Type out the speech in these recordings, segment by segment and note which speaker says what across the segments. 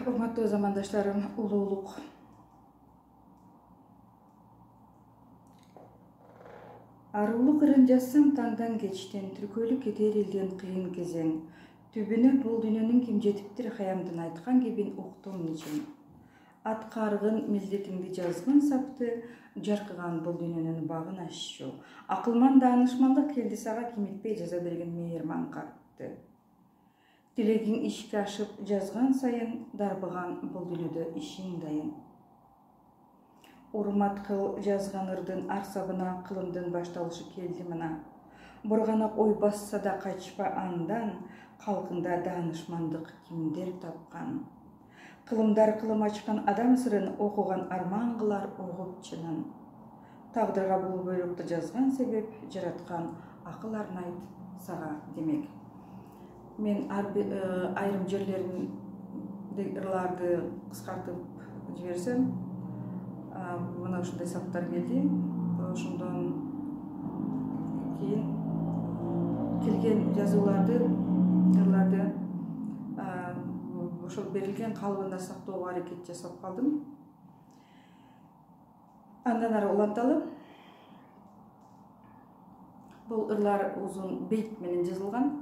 Speaker 1: Урматтуу замандаштарым, улуулук арулук ырын жазсам таңдан кечтен, түркөлүк кетер элден кыйын кезең. Түбүнө бул дүйнөнүн ким жетиптир хаямдын айткан кебин уктум нечен. Аткаргын милдетиңди жазгын сапты, жаркыган бул дүйнөнүн багын ашчу. Акылман даанышмандык келди сага, кимитпей жаза берген мейирман катты. Тилегиң ишке ашып жазган сайын, дарбыган бул дүйнөдө ишиң дайын. Урмат кыл жазган ырдын арсабына, кылымдын башталышы келди мына. Бурганак ой басса да качпа андан, калкыңда даанышмандык кимдер тапкан. Кылымдар кылым ачкан адам сырын, окуган арман кылар угуп чынын. Тагдырга бул буйрукту жазган себеп, жараткан акыл арнайт сага демек. Мен айрым жерлерин ырларды кыскартып жиберсем, мына ушундай саптар келди. Ошондон кийин келген жазууларды, ырларды ошол берилген калыбында сактоого аракет жасап калдым. Андан ары уланталы. Бул ырлар узун бейт менен жазылган.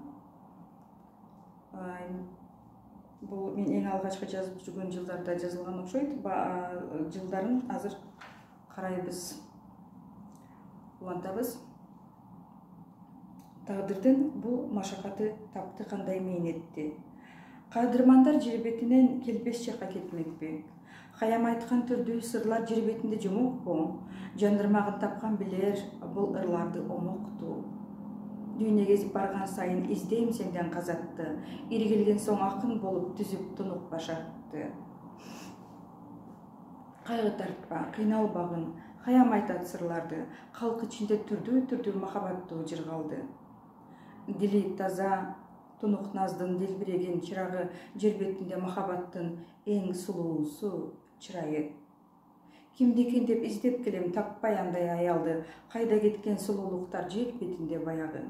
Speaker 1: Бул мен эң алгачкы жазып жүргөн жылдарда жазылган окшойт. Жылдарын азыр карайбыз, улантабыз. Тагдырдын бул машакаты тапты кандай мээнетти. Кадырмандар жер бетинен келбес жакка кетмекпи. Хаям айткан түрдүү сырлар жер бетинде жомокпу. Жандырмагын тапкан билер бул ырларды омокту. Дүйнө кезип барган сайын издейм сенден казатты. Иргилген соң акын болуп түзүп тунук башатты. Кайгы тартпа, кыйналбагын, хаям айтат сырларды. Калк ичинде түрдүү махабаттуу жыр калды. Дили таза, тунук наздын делбиреген чырагы, жер бетинде махабаттын эң сулуусу чырайы. Кимди экен деп издеп келем, таппай андай аялды. Кайда кеткен сулуулуктар жер бетинде баягы.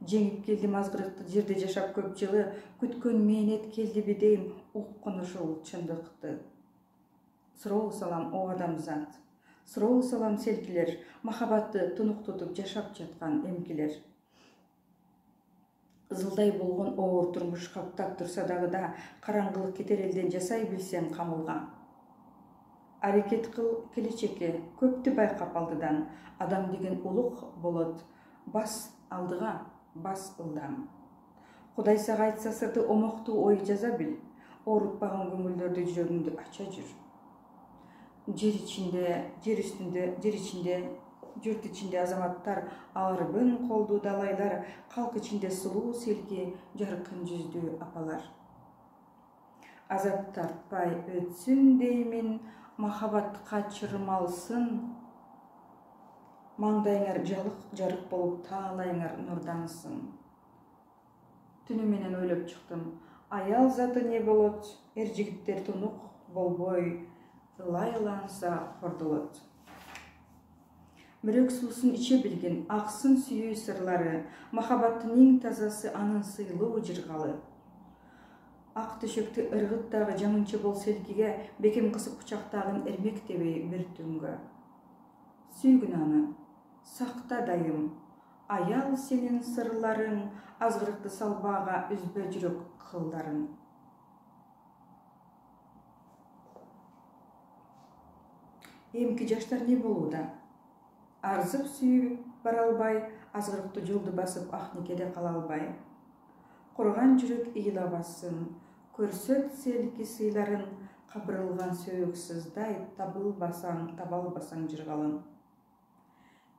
Speaker 1: Жеңип келдим азгырыкты жерде жашап көп жылы, күткөн мээнет келдиби дейм, уккун ушул чындыкты. Суроо салам о адамзат, суроо салам селкилер, махабатты тунук тутуп жашап жаткан эмкилер. Ызылдай болгон оор турмуш каптап турса дагы да, караңгылык кетер элден жасай билсең камылга. Аракет кыл келечекке, көптү байкап алдыдан, адам деген улук болот, бас алдыга, бас ылдам. Кудай сага айтса сырды омоктуу ой жаза бил, оорутпаган көңүлдөрдү жүрөгүңдү ача жүр. Жер ичинде, жер үстүндө, жер ичинде, журт ичинде азаматтар, арбын колдуу далайлар, калк ичинде сулуу селки, жаркын жүздүү апалар. Азап тартпай өтсүн деймин, махабатка чырмалсын, маңдайыңар жарык болуп таалайыңар нурдансын. Түнү менен ойлоп чыктым, аял заты не болот, эр жигиттер тунук болбой, ылайланса кордолот. Мүрөк суусун иче билген, аксын сүйүү сырлары, махабаттын эң тазасы анын сыйлуу жыргалы. Ак төшөктү ыргыттагы жаңынчы бол селкиге, бекем кысып кучактагын эрмектебей бир түнгө. Сүйгүн аны, сакта дайым, аял сенин сырларың, азгырыкты салбаага үзбө жүрөк кылдарын. Эмки жаштар не болууда? Арзып сүйүп бара албай, азгырыктуу жолду басып ак никеде кала албай. Курган жүрөк ыйлабасын, көрсөт селки сыйларын, кабырылган сөөгсүздай таба албасаң жыргалын.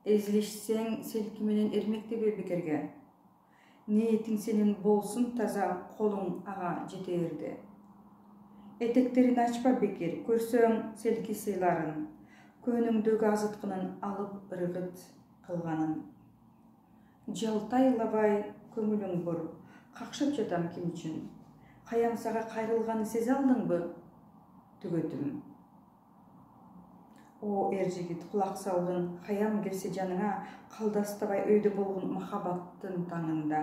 Speaker 1: Эзилишсең селки менен эрмектебе бекерге. Ниетиң сенин болсун таза, колуң ага жетээрде. Этектерин ачпа бекер, көрсөң селки сыйларын, көнүңдөгү азыткынын алып ыргыт кылганын. Жалтайлабай көңүлүң бур, какшап жатам ким үчүн? Хаям сага кайрылганын сезе алдыңбы? Түгөтүм. О эр жигит, кулак салгын, хаям келсе жаныңа, калдастабай өйдө болгон махабаттын таңында.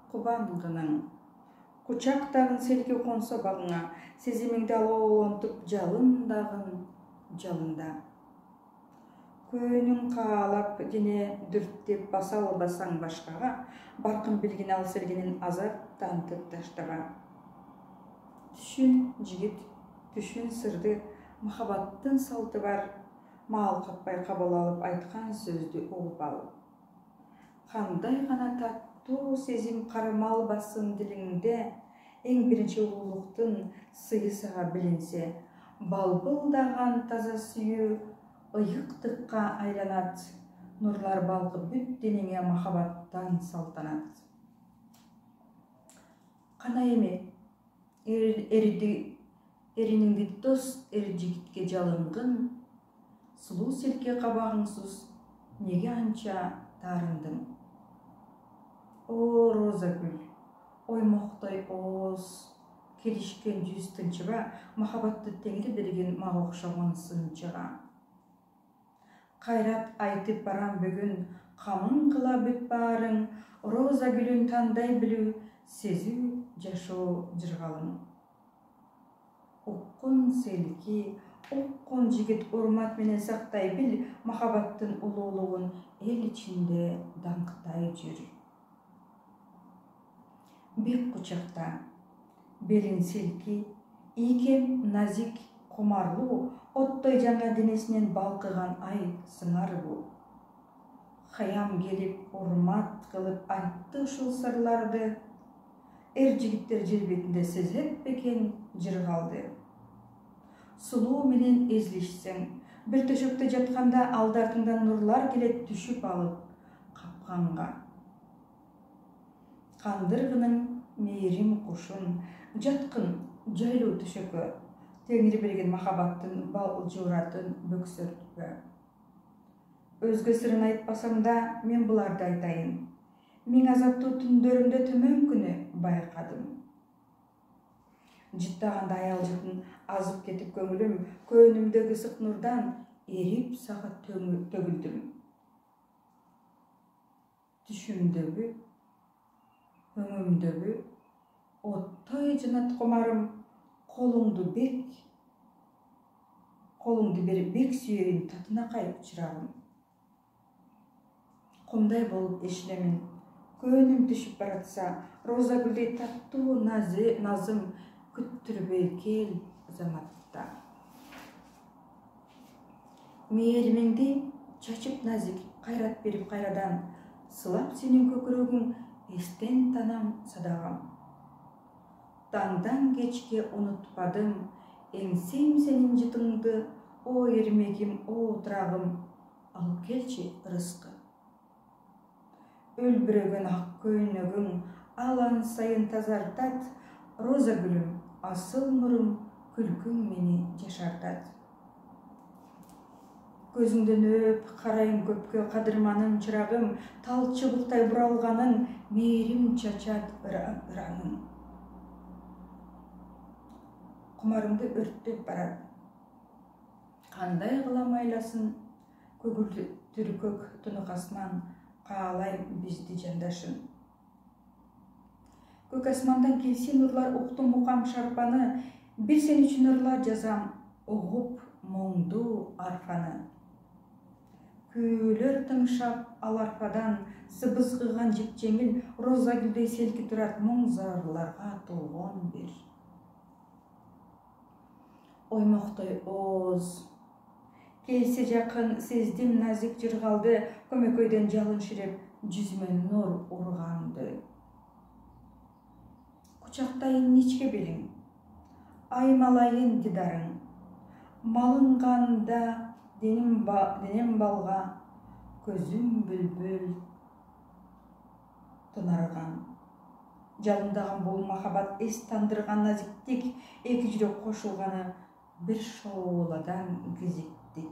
Speaker 1: Кубангының, Кучактагын селки консо багыңа, сезимиңди алоолонтуп жалындагын жалында. Көөнүң каалап дене дүрттеп баса албасаң башкага, баркын билгин ал сергенин азап тантып таштага. Түшүн жигит, түшүн сырды, махабаттын салты бар, маал каппай кабыл алып айткан сөздү угуп ал. Кандай гана таттуу сезим кармал бассын дилиңде, эң биринчи улуулуктун сыйы сага билинсе, балбылдаган таза сүйүү ыйыктыкка айланат, нурлар балкып бүт денеңе махабаттан салтанат. Кана эми эриниңди тос эр жигитке жалынгын, сулуу селке кабагыңсыз неге анча таарындың? О, роза гүл, оймоктой ооз, келишкен жүз тынчыга, махабатты теңири берген мага окшогон сынчыга. Кайрат айтып барам бүгүн, камын кыла бүт баарың, роза гүлүн тандай билүү, сезүү, жашоо жыргалың. Уккун селки, уккун жигит урмат менен сактай бил, махабаттын улуулугун эл ичинде даңктай жүр. Бек кучакта, белин селки, ийкем назик, кумарлуу, оттой жаңа денесинен балкыган ай сыңар бу. Хаям келип, урмат кылып айтты ушул сырларды, эр жигиттер жер бетинде сезет бекен жыргалды. Сулуу менен эзилишсең, бир төшөктө жатканда алдартыңдан нурлар келет түшүп алып капканга. Кандыргынын мээрим кушун, жаткын жайлуу төшөккө, теңири берген махабаттын бал жууратын бөксөрткө. Өзгө сырын айтпасам да, мен буларды айтайын. Миң азаптуу түндөрүмдө төмөн күнү байкадым. Жыттаганда аялжытын азып кетип көңүлүм, көөнүмдөгү ысык нурдан эрип сага төгүлдүм. Түшүмдөгү, өңүмдөгү, оттой жанат кумарым, колуңду берип бек сүйөйүн татынакай чырагым. Кумдай болуп эшенемин, көөнүм түшүп баратса, роза гүлдей таттуу назым күттүрбөй кел заматта. Мээримиңди чачып назик, кайрат берип кайрадан, сылап сенин көкүрөгүң эстен танам садагам. Таңдан кечке унутпадым, эңсем сенин жытыңды, о эрмегим, о турагым, алып келчи ырыскы. Өлбүрөгөн ак көйнөгүң алан сайын тазартат, роза гүлүм, асыл нурум, күлкүң мени жашартат. Көзүңдөн өп карайм көпкө кадырманым чырагым, тал чыбыктай буралганың, мээрим чачат ыраңың. Кумарыңды өрттөп барат. Кандай кылам айласын, көгүлдүр көк тунук асман, каалайм бизди жандашын. Көк асмандан келсе нурлар, уктум укам шарпаны, бир сен үчүн ырлар жазам, угуп моңдуу арфаны. Күүлөр тыңшап ал арфадан, сыбыз кыйган жеп-жеңил, роза гүлдей селки турат моң зарларга толгон бир. Оймоктой ооз, келсе жакын сездим назик жыргалды, көмөкөйдөн жалын ширеп, жүзүмө нур урганды. Кучактайын ничке белиң, аймалайын дидарың, малынганда денем балга, көзүм бүлбүл тынарган. Жалындаган бул махабат эс тандырган назиктик, эки жүрөк кошулганы бир шооладан гизиктик.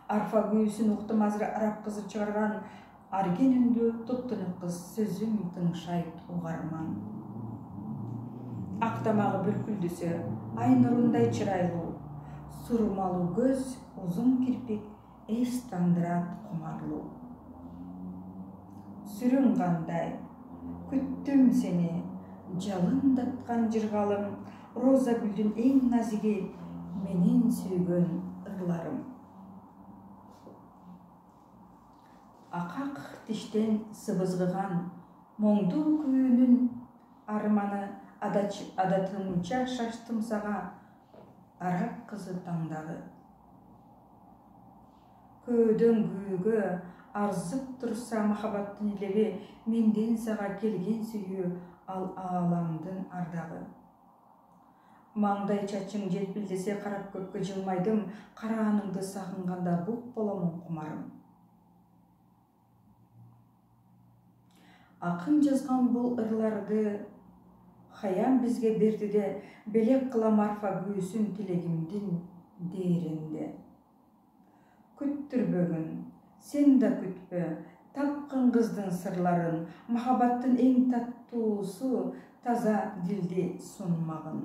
Speaker 1: Арфа күүсүн уктум азыр араб кызы чыгарган, арген үндү туптунук кыз, сөзүм тыңшайт угарман. Ак тамагы бүркүлдүсө, ай нурундай чырайлуу, сурмалуу көз, узун кирпик, эс тандырат кумарлуу. Сүрүң кандай, күттүм сени, жалындатқан жырғалым, роза гүлдің ең назиги, менен сүйгөн ырларым. Ақақ тиштен сыбызғыған, моңду күйінің арманы, адатымша шаштым саға, араб қызы таңдағы. Көдөн күйігі арзып тұрса махаббаттың илеги, менден саға келген сүйі, ал аламдың ардағы. Маңдай чачың желпілдесе қарап көкке жылмайдым, қарағаныңды сағынғанда бұқ боламын құмарым. Ақын жазған бұл ырларды хаям бізге берді де, белек қылам арфа күйсін тілегімдің дерінде. Күттірбөгін, сен да күтпе, тапқын қыздың сырларын, махаббаттың ең таттуысы таза дилди сұнмағын.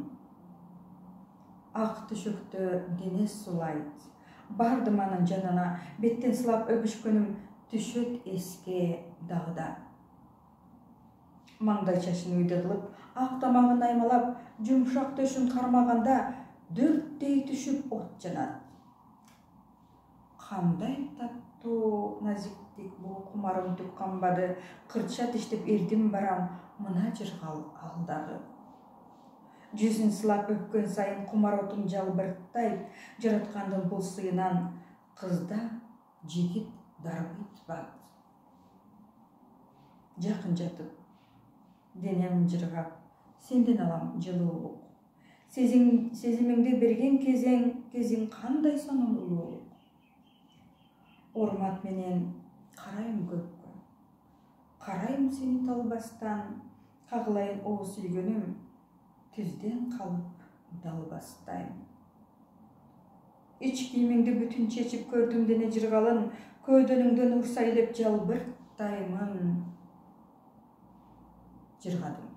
Speaker 1: Ақ түшікті дене сулайт, барды манын жанына, беттен сылап өбішкөнім түшет еске дағда. Маңдай чашын үйдіріліп, ақ тамағын аймалап, жұмшақ төшін қармағанда, дөрттей түшіп от жанат. Қандай татту назиктік бұл құмарым түкқанбады, қыртша тіштеп ердім барам, мына жырғал алдағы. Жүзін сылап өпкен сайын құмар отын жалбырттай, жаратқандың бұл сыйынан қызда жегіт дарбыт бат. Жақын жатып, денем жырғап, сенден алам жылулық. Сезіміңді берген кезең қандай соның ұлылық. Ормат менен қарайым көкке, қарайым сені талбастан, қағылайын о сүйгенім, түзден қалып далбастайым. Іч киіміңді бүтін чечіп көрдім дене жырғалын, көдөніңден ұрсайлеп жалбырттаймын. Жырғадым.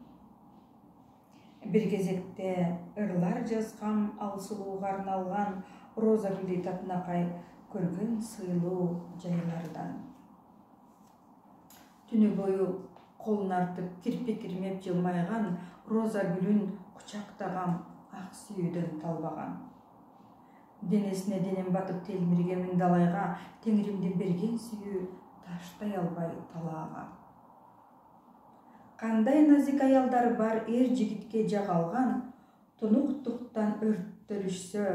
Speaker 1: Bir кезекте ырлар жазғам алсылуға арналған, роза гүлдей татынақай көрген сыйлы жайлардан. Түні бойы қолын артып, кірпе-кірмеп жылмайған, роза гүлін құшақтағам, ақ сүйеден талбаған. Денесіне денем батып телміргемін далайға, теңірімден берген сүйі таштай албай талаға. Қандай назик аялдар бар ер жігітке жағалған, тұнықтықтан өрттөлішсі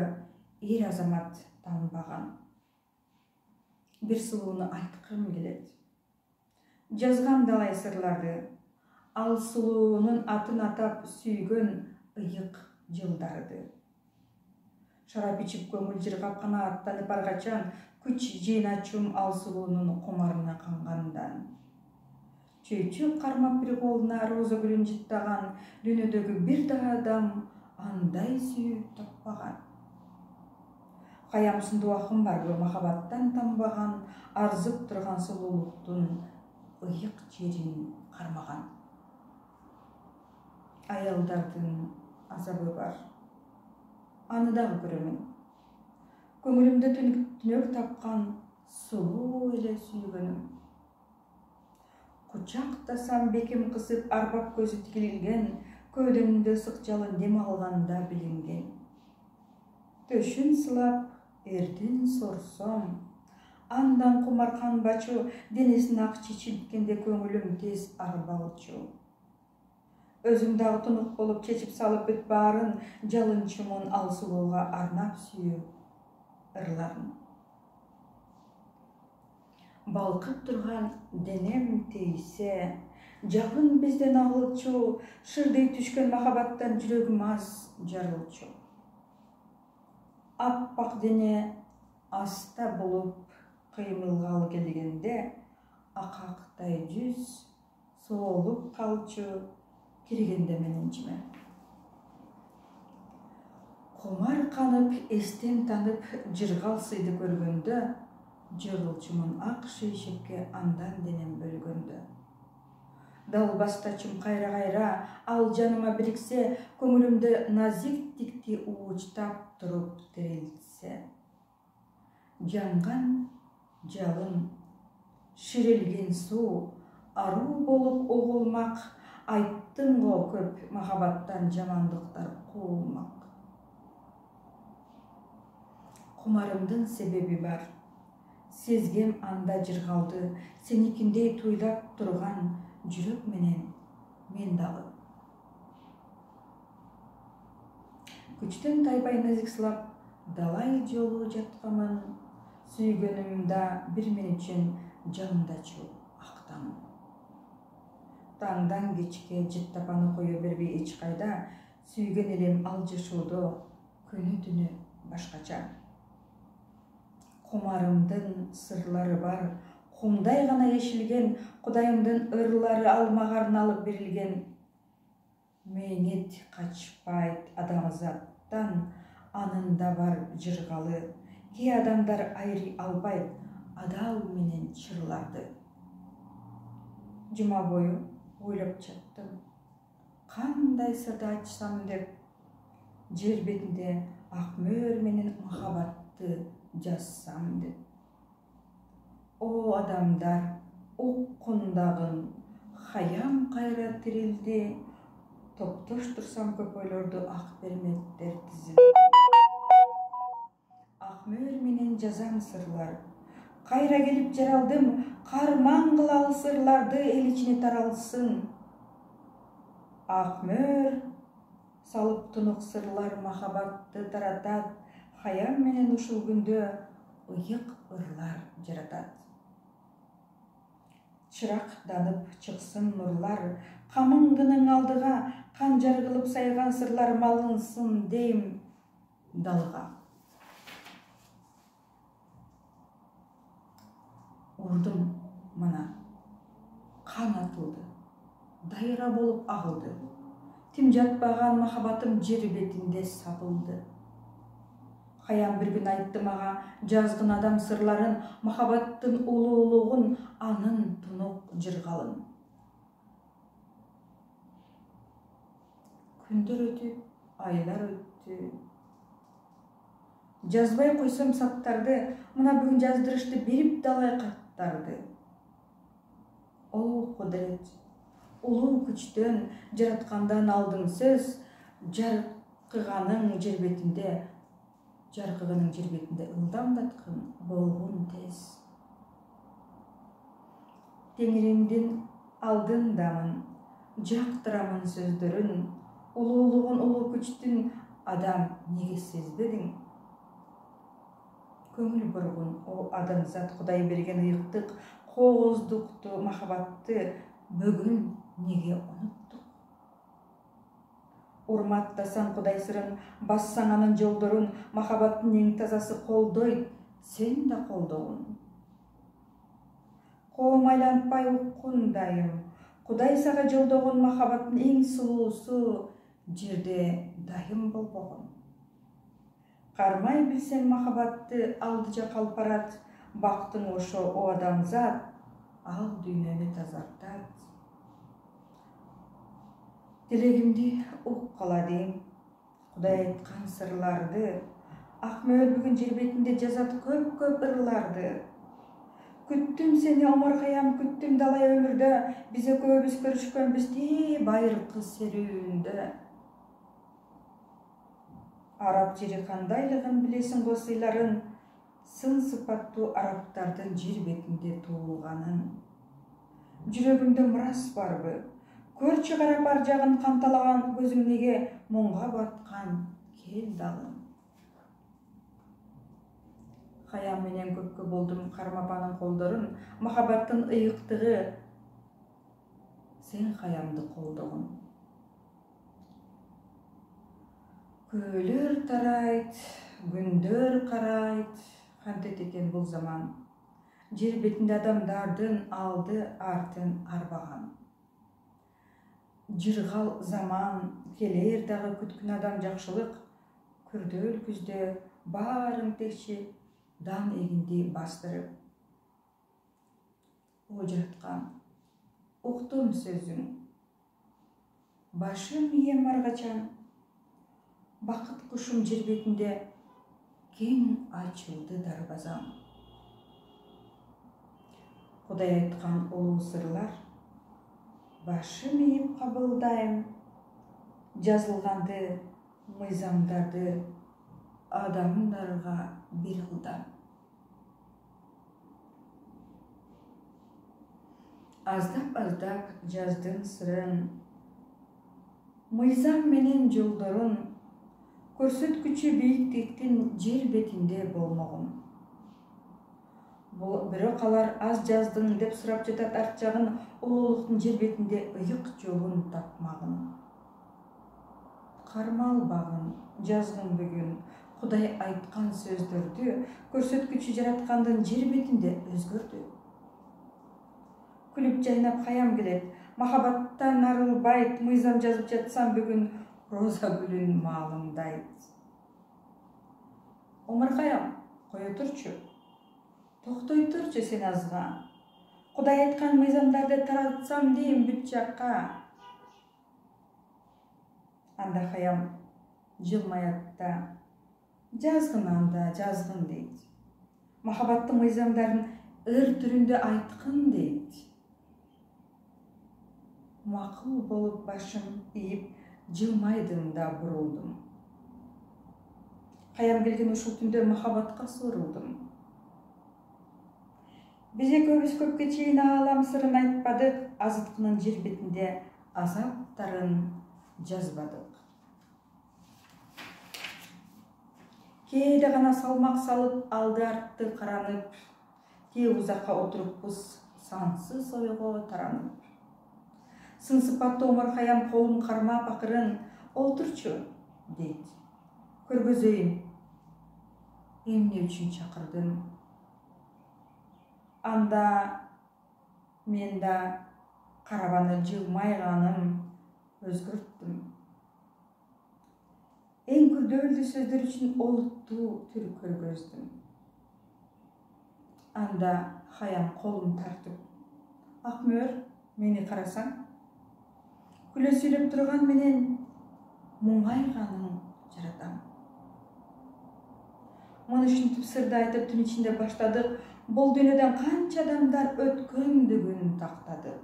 Speaker 1: ер азамат танбаған. Bir сұлуыны айтқым келеді. Жазған далай сырларды, ал сұлуының атын атап сүйген ұйық жылдарды. Шарап içip көңіл жырғап қана аттанып барғачан, күч жиначым ал сұлуының құмарына қанғандан. Чөйчі қармап бір қолына роза гүлін жыттаған, дүниедегі бір да адам андай сүйіп таппаған. Қаямсынды уақым бар бұл махаббаттан тамбаған, арзып тұрған сұлулықтың ұйық жерін қармаған. Аялдардың азабы бар, аныдағы көремін. Көңілімді түнек тапқан сұлу еле сүйгенім. Құшақтасам бекем қысып арбап көзі тікілген, көдімді сұқ жалын дем алғанда білінген. Төшін сылап, ерден сорсом, андан құмарқан бачу, денесін ақ чечілткенде көңілім тез арбалчу. Өзімдағы тұнық болып чечіп салып бүт барын, жалын чымын алсылуға арнап сүйі ырларын. Балқып тұрған денем тейсе, жалын бізден ағылчу, шырдей түшкен махаббаттан жүрегім аз жарылчу. Аппақ дене аста болып қимылғалы келгенде, ақақтай жүз соғылып қалчу келгенде мененчіме. Құмар қанып, естен танып, жырғал сыйды көргенде, жырылчымын ақ шейшекке андан денем бөлгенде. Далбастачым қайра-қайра, ал жаныма біріксе, көңілімді назик тикти уычтап тұрып тірелтсе. Жанған жалын, шірелген су, ару болып оғылмақ, Айттың го көп махабаттан жамандыктар куулмак. Кумарымдын себеби бар. Сезгем анда жыргалды, сеникиндей туйлап турган жүрөк менен мен дагы. Күчтөн тайбай назик сылап, далай жолу жаткамын, сүйгөнүмда бир мен үчүн жалындачу актамын. Таңдан кечке жыттапаны кое бербей эч кайда, сүйгөн элем ал жашоодо күнү түнү башкача. Кумарымдын сырлары бар, кумдай гана ешилген, Кудайымдын ырлары ал мага арналып берилген. Мээнет качпайт адамзаттан, анында бар жыргалы. Кээ адамдар айрый албайт адал менен чырларды. Жума бою ойлоп чаттым, кандай сырды ачсам деп. Жер бетинде ак мөөр менен махабатты жазсам деп. О адамдар, уккундагын, хаям кайра тирилди. Топтош турсам көп ойлорду ак бермектер тизилди. Ак мөөр менен жазам сырлар. Кайра келип жаралдым, карман кылалы сырларды эл ичине таралсын. Ак мөөр салып тунук сырлар махабатты таратат. Хаям менен ушул күндө ыйык ырлар жаратат. Чырактанып чыксын нурлар, камыңгынын алдыга, канжар кылып сайган сырлар малынсын дейм далга. Урдум мына, кан атылды, дайра болуп агылды. Тим жатпаган махабатым жер бетинде сабылды. Хаям бир күн айтты мага жазгын адам сырларын, махабаттын улуулугун, анын тунук жыргалын. Күндөр өтүп, айлар өттү. Жазбай койсом саттарды, мына бүгүн жаздырышты берип далай каттарды. О кудурет, улуу күчтөн жараткандан алдың сөз, жаркыганын жер бетинде ылдамдаткын болгун тез. Теңиримдин алдындамын, жактырамын сөздөрүн, улуулугун, улуу күчтүн адам неге сезбедиң? Көңүл бургун, о адамзат, Кудай берген ыйыктык, кооздукту, махабатты бүгүн неге унуттук? Урматтасаң Кудай сырын, бассаң анын жолдорун, махабаттын эң тазасы колдойт, сен да колдогун. Коомайланпай уккундайым, Кудай сага жолдогон махабаттын эң сулуусу жерде дайым болбогон. Кармай билсең махабатты, алды жак алып барат, бактың ошо о адамзат, ал дүйнөнү тазартат. Тилегимди уккала дейм, Кудай айткан сырларды, ак мөөр бүгүн жер бетинде жазат көп ырларды. Күттүм сени омар хаям, күттүм далай өмүрдө, биз экөөбүз көрүшкөнбүз байыркы серүүндө. Араб жери кандайлыгын билесиң го сыйларын, сын сыпаттуу арабтардын жер бетинде туулганын. Жүрөгүңдө мурас барбы? Көрчү карап ар жагын канталаган көзүң неге муңга баткан кел дагы. Хаям менен көпкө болдум кармап колдорун, махабаттын ыйыктыгы, сен хаямды колдогун. Көйлөр тарайт, күндөр карайт, кантет экен бул заман. Жер бетинде адамдардын алды артын арбаган. Жыргал заман, келер дагы күткүн адам жакшылык, күрдөөл күздө баарын текши дан эгинди бастырып. О жараткан, уктум сөзүң, башым ийем аргачан, бакыт кушум жер бетинде кең ачылды дарбазам. Кудай айткан улуу сырлар, башым ийип кабылдайм жазылганды мыйзамдарды адамдарга бир кылдам. Аздап жаздын сырын, мыйзам менен жолдорун, көрсөткүчү бийиктиктин жер бетинде болмогун. Бирок алар аз жаздың деп сурап жатат арт жагын, улуулуктун жер бетинде ыйык жолун тапмагын. Кармалбагын жазгын бүгүн, Кудай айткан сөздөрдү, көрсөткүчү жараткандын жер бетинде өзгөрдү. Күлүп жайнап хаям келет, махабаттан арылбайт, мыйзам жазып жатсам бүгүн, роза гүлүн маалымдайт. Омаркаям, кое турчу, токтой турчу сен азга. Кудай айткан мыйзамдарды таратсам дейм бүт жакка. Анда хаям жылмаят да, жазгын анда, жазгын дейт. Махабаттын мыйзамдарын ыр түрүндө айткын дейт. Макул болуп башым ийип, жылмайдым да бурулдум. Хаям келген ушул түндө махабатка сурулдум. Биз экөөбүз көпкө чейин аалам сырын айтпадык, азыткынын жер бетинде азаптарын жазбадык. Кээде гана салмак салып, алды артты каранып, тээ узакка отуруппуз сансыз ойго таранып. Сын сыпаттуу Омаркаям колун кармап акырын, олтурчу дейт. Көргөзөйүн, эмне үчүн чакырдым. Анда мен да карабаны жылмайганым өзгөрттүм. Эң күрдөөлүү сөздөр үчүн олуттуу түр көргөздүм. Анда хаям колун тартып, Акмөр, мени карасаң, күлө сүйлөп турган менен муңайганың жаратам. Мына ушинтип сырды айтып түн ичинде баштадык, бул дүйнөдөн канча адамдар өткөндүгүн тактадык.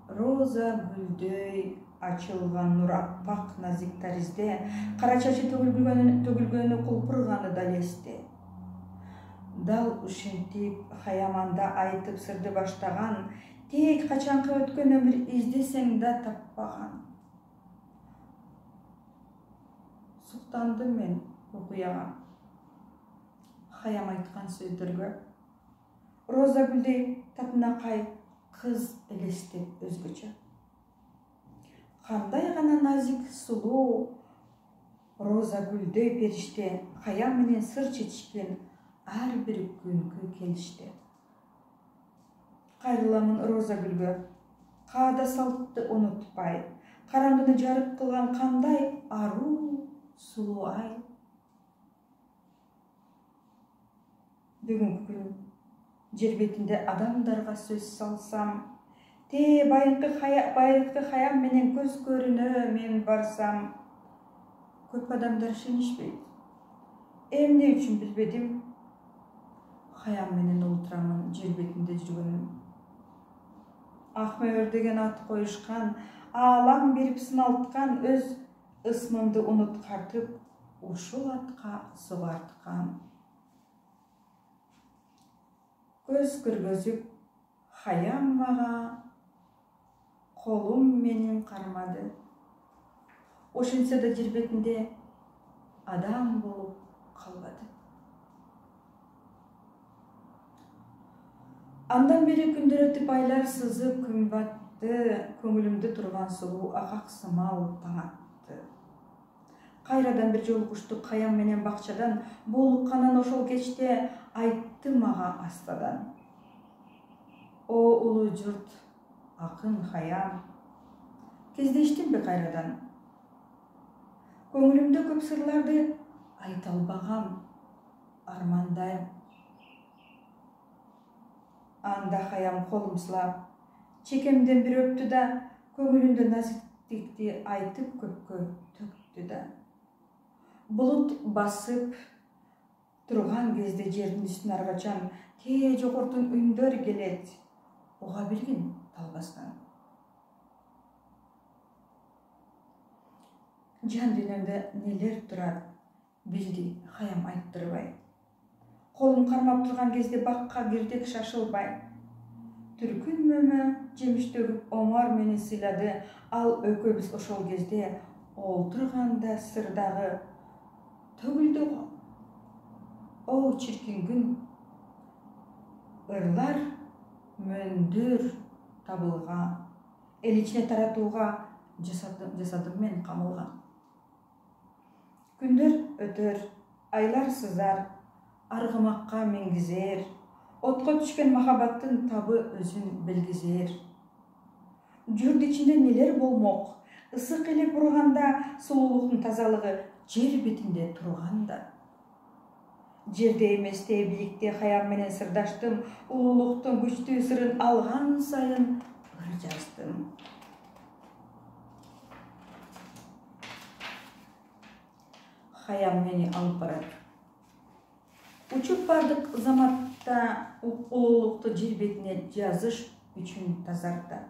Speaker 1: Роза гүлдөй ачылган нур аппак назик таризде, кара чачы төгүлгөнү кулпурганы дал эсте. Дал ушинтип хаяманда айтып сырды баштаган, тек качанкы өткөн өмүр издесең да таппаган. Суктандым мен окуяга, хаям айткан сөздөргө. Роза гүлдөй татынакай кыз элестеп өзгөчө. Кандай гана назик сулуу, роза гүлдөй периште хаям менен сыр чечишкен ар бир күнгө келишти. Кайрыламын роза гүлгө, каада салтты унутпай, караңгыны жарык кылган кандай аруу сулуу ай. Бүгүнкү күн жер бетинде адамдарга сөз салсам, байыркы хаям менен көз көрүнө мен барсам, көп адамдар ишенишпейт. Эмне үчүн билбедим, хаям менен олтурамын жер бетинде жүргөнүм. Акмөр деген ат коюшкан, аалам берип сыналткан, өз ысмымды унуткартып, ушул атка сугарткан. Көз көргөзүп, хаям мага колум менен кармады. Ошентсе да жер бетинде адам болуп калбады. Андан бери күндөр өтүп, айлар сызып, күн батты, көңүлүмдө турган сулуу акак сымал таң атты. Кайрадан бир жолугуштук хаям менен бакчадан, буулукканын ошол кечте айтты мага астадан. О улуу журт, акын хаям, кездештимби кайрадан? Көңүлүмдө көп сырларды айта албагам, армандайм. Анда хаям колум сылап, чекемден бир өптү да, көңүлүндө назиктикти айтып көпкө төктү да. Булут басып турган кезде жердин үстүнө аргачан тээ жогортун үндөр келет. уга билгин талбастан. Жан дүйнөмдө нелер турат билди хаям айттырбай. Колун кармап турган кезде бакка кирдик шашылбай. Түркүн мөмө жемиш төгүп Омар мени сыйлады. Ал экөөбүз ошол кезде олтурганда сырдагы төгүлдү. О чиркин күн. Ырлар мөндүр табылган. Эл ичине таратууга жасадым мен камылган. Күндөр өтөр, айлар сызар, аргымакка мингизер. Отко түшкөн махаббаттын табы өзүн белгизер. Журт ичинде нелер болмок, ысык элеп урганда, сулуулуктун тазалыгы жер бетинде турганда. Жерде эместе, бийликте хаям менен сырдаштым, улуулуктун күчтүү сырын алган сайын ыр жаздым. Хаям мени алып барат. Учуп бардык заматта улуулукту жер бетине жазыш үчүн тазарда.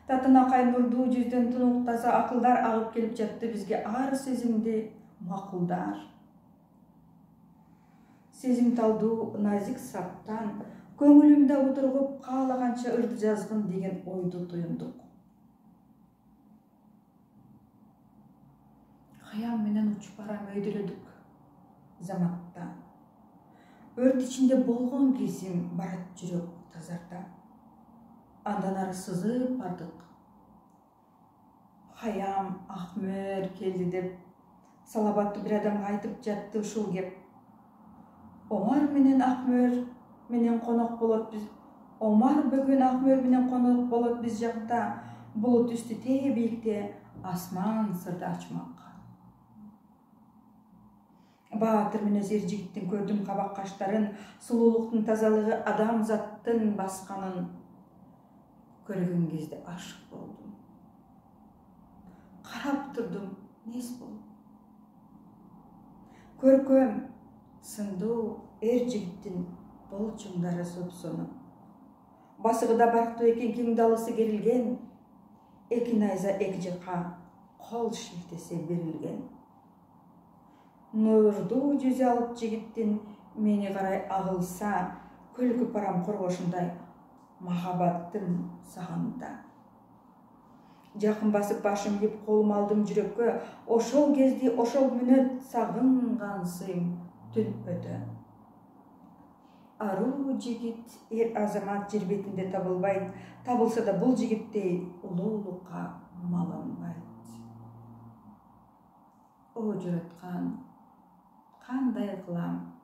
Speaker 1: Татынакай нурдуу жүздөн тунук таза акылдар агып келип жатты бизге ар сезимди макулдар. Сезимталдуу назик саптан көңүлүмдө отургуп каалаганча ырды жазгын деген ойду туюндук. Хаям менен учуп барам өйдөлөдүк заматта. Өрт ичинде болгон кезим барат жүрөк тазарда. Андан ары сызып бардык. Хаям Акмөр келди деп салабаттуу бир адамга айтып жатты ушул кеп. Омар менен Акмөр менен конок болот биз. Омар бүгүн Акмөр менен конок болот биз жакта. Булут үстү тээ бийикте асман сырды ачмакка. Баатыр менен эр жигиттин көрдүм кабак каштарын, сулуулуктун тазалыгы адамзаттын басканын көргөн кезде ашык болдум. Карап турдум, нес болуп. Көркөм, сындуу эр жигиттин болчуңдары сопсону. Басыгыда барктуу экен кең далысы керилген, эки найза эки жакка кол шилтесе берилген. Нурдуу жүзү алып жигиттин мени карай агылса, көлкүп барам коргошундай махаббаттым сагында. Жакын басып башым ийип колум алдым жүрөккө, ошол кезде ошол мүнөт сагынгансым түн өтө. Аруу жигит, эр азамат жер бетинде табылбайт, табылса да бул жигиттей улуулукка малынбайт. О жараткан, кандай кылам?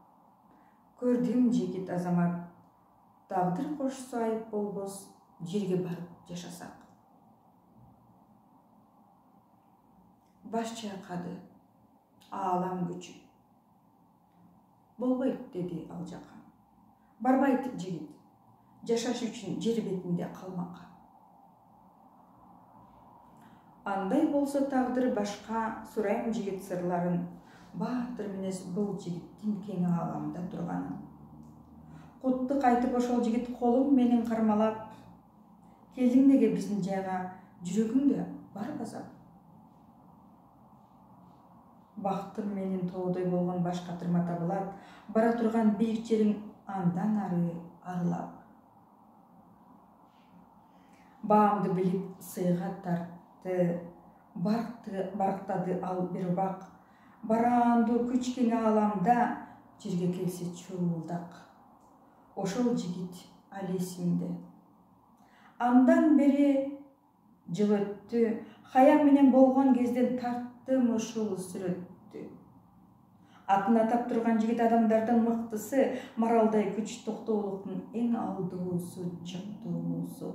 Speaker 1: Көрдүм жигит азамат, тагдыр кошсо айып болбос, жерге барып жашасак. Баш чайкады, аалам күчү. Болбойт деди ал жака. Барбайт жигит, жашаш үчүн жер бетинде калмакка. Андай болсо тагдыр башка, сурайм жигит сырларын. Баатыр минес бул жигиттин кең ааламда турганын. Кутты кайтып ошол жигит колум менен кармалап, келдиң неге биздин жайга, жүрөгүңдө бар азап. Бактым менин тоодой болгон баш катырма табылат, бара турган бийик жериң андан ары арылап. Баамды билип сыйга тартты, барктады ал бир убак. Бараандуу күч кең ааламда жерге келсе чуулдак. Ошол жигит ал эсимде. Андан бери жыл өттү, хаям менен болгон кезден тарттым ушул сүрөттү. Атын атап турган жигит адамдардын мыктысы, маралдай күч токтоолуктун эң алдуусу, чыктуусу.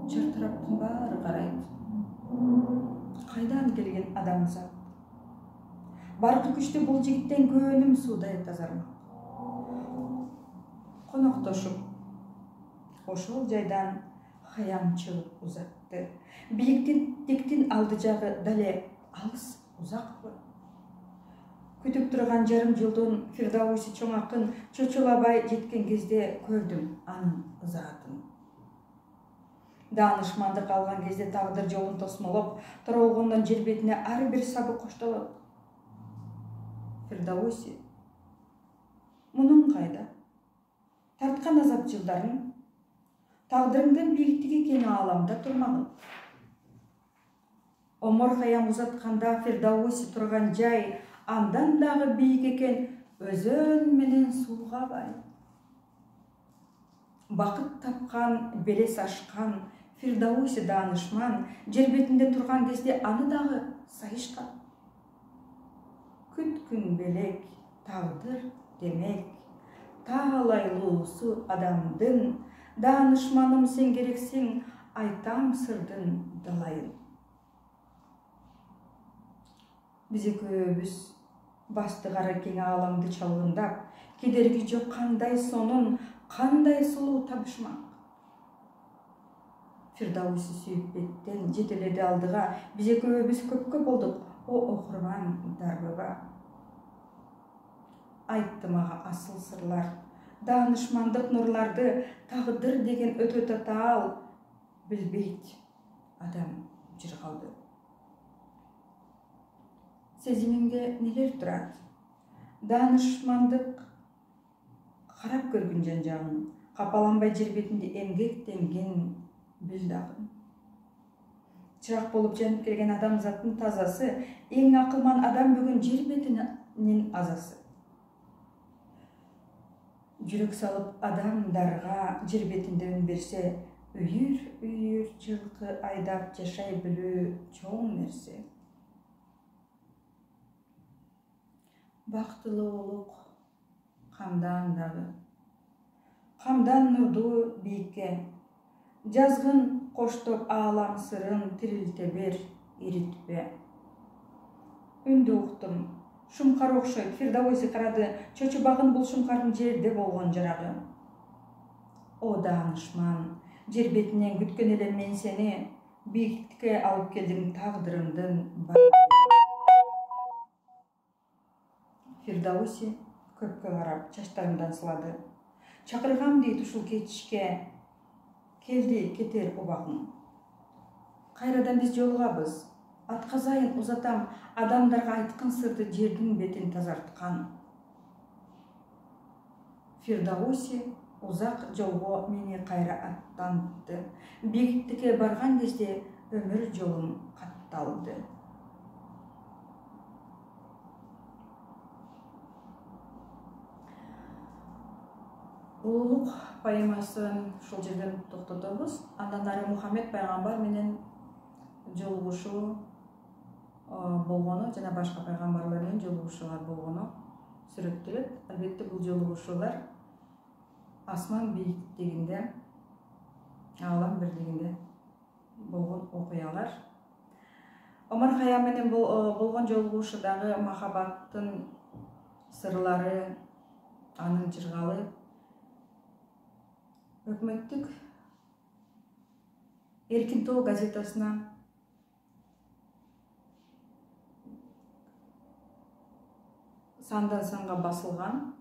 Speaker 1: Чартыраптын баары карайт. Кайдан келген адамзат? Баркы күчтүү бул жигиттен көөнүм суудай тазармак. Коноктошуп, ошол жайдан хаям чыгып узатты. Бийиктин алды жагы дале алыс узакпы. Күтүп турган жарым жылдын Фирдауси чоң акын чочулабай жеткен кезде көрдүм анын затын. Даанышмандык алган кезде тагдыр жолун тосмолоп, торолгондон жер бетине ар бир сабы коштолот. Фирдауси мунун кайда? Тарткан азап жылдарын тагдырыңдын бийиктиги кең ааламда турмагын. Омар Хайям узатканда Фирдауси турган жай андан дагы бийик экен, өзөн менен сууга бай. Бакыт тапкан, белес ашкан Фирдауси даанышман жер бетинде турган кезде аны дагы сайышкан. Күткүн белек, тагдыр демек, таалайлуусу адамдын, даанышманым сен керексиң, айтам сырдын далайын. Биз экөөбүз басты кара кең ааламды чалгындап, кедерги жок кандай сонун, кандай сулуу табышмак. Фирдауси сүйүп беттен жетеледи алдыга, биз экөөбүз көпкө болдук, о окурман дарбыба. Айтты мага асыл сырлар, даанышмандык нурларды, тагдыр деген өтө татаал, билбейт адам жыргалды. Сезимиңде нелер турат? Даанышмандык карап көргүн жан-жагын, капаланбай жер бетинде эмгектенген бил дагы. Чырак болуп жанып келген адамзаттын тазасы, эң акылман адам бүгүн жер бетинин азасы. Жүрөк салып адамдарга жер бетинде үн берсе, үйүр жылкы айдап жашай билүү чоң нерсе. Бактылуулук камдан дагы, камдан нурдуу бийикке, жазгын коштоп аалам сырын тирилте бер, иритпе. Үндү уктум, шумкар окшойт. Фирдауси карады, чочубагын бул шумкардын жерде болгон жарагы. О даанышман, жер бетинен күткөн элем мен сени, бийиктикке алып келдиң тагдырымдын баары. Фирдауси көпкө карап чачтарымдан сылады. Чакыргам дейт ушул кетишке, келди кетер убагың. Кайрадан биз жолугабыз, атказайын узатам, адамдарга айткан сырды жердин бетин тазарткан. Фирдауси узак жолго мени кайра аттантты. Бийиктикке барган кезде өмүр жолум катталды. Улуулук поэмасын ушул жерден токтотобуз. Андан ары Мухаммед пайгамбар менен жолугушуу болгону жана башка пайгамбарлар менен жолугушуулар болгону сүрөттөлөт. Албетте бул жолугушуулар асман бийиктигинде, аалам бирлигинде болгон окуялар. Омар Хайям менен болгон жолугушуудагы махабаттын сырлары, анын жыргалы өкмөттүк Эркин Тоо газетасына сандан санга басылган.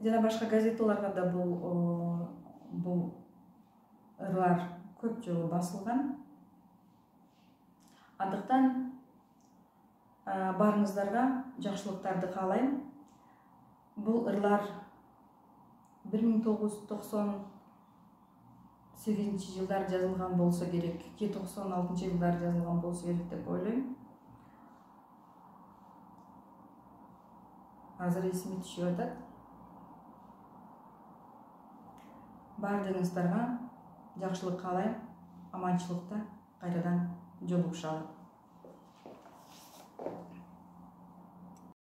Speaker 1: Жана башка газеталарга да бул ырлар көп жолу басылган. Андыктан баарыңыздарга жакшылыктарды каалайм. Бул ырлар 1998 жылдар жазылган болсо керек, же 96 жылдар жазылган болсо керек деп ойлойм. Азыр эсиме түшүп атат. Бардыгыңыздарга жакшылык каалайм, аманчылыкта кайрадан жолугушалы.